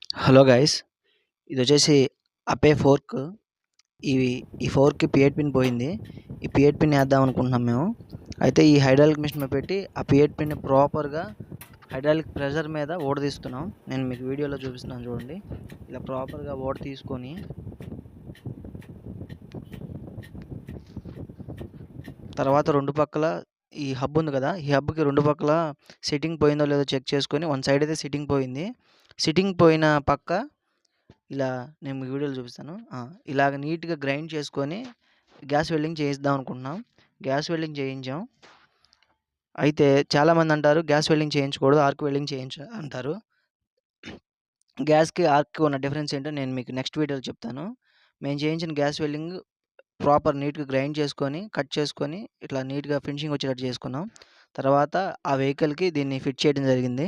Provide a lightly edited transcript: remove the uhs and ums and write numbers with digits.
Hello guys, ఇదొచ్చేసి అపే fork. ఇవి ఈ ఫోర్క్‌కి పియట్ పిన్ పోయింది. ఈ పియట్ పిన్ ఏద్దాం అనుకుంటున్నాం మేము. అయితే ఈ హైడ్రాలిక్ మిషన్‌లో పెట్టి ఆ పియట్ పిన్‌ని ప్రాపర్‌గా హైడ్రాలిక్ ప్రెషర్ మీద ఊడదీస్తున్నాం. నేను మీకు వీడియోలో చూపిస్తున్నాను చూడండి. ఇలా ప్రాపర్‌గా తీసుకొని తర్వాత 2 పక్కల ఈ హబ్ ఉంది కదా! ఈ హబ్‌కి 2 పక్కల సిట్టింగ్ పోయిందో లేదో చెక్ చేసుకొని వన్ సైడ్ అయితే సిట్టింగ్ పోయింది. సిట్టింగ్ పోయిన పక్క ఇలా నేను మీకు వీడియోలో చూపిస్తాను. ఇలాగ నీట్‌గా గ్రైండ్ చేసుకొని గ్యాస్ వెల్డింగ్ చేయిద్దాం అనుకుంటున్నాం. గ్యాస్ వెల్డింగ్ చేయించాం. అయితే చాలామంది అంటారు గ్యాస్ వెల్డింగ్ చేయించకూడదు, ఆర్క్ వెల్డింగ్ అంటారు. గ్యాస్‌కి, ఆర్క్‌కి ఉన్న డిఫరెన్స్ ఏంటో నేను మీకు నెక్స్ట్ వీడియోలో చెప్తాను. మేము చేయించిన గ్యాస్ వెల్డింగ్ ప్రాపర్ నీట్‌గా గ్రైండ్ చేసుకొని, కట్ చేసుకొని ఇట్లా నీట్‌గా ఫినిషింగ్ వచ్చేటట్టు చేసుకున్నాం. తర్వాత ఆ వెహికల్‌కి దీన్ని ఫిట్ చేయడం జరిగింది.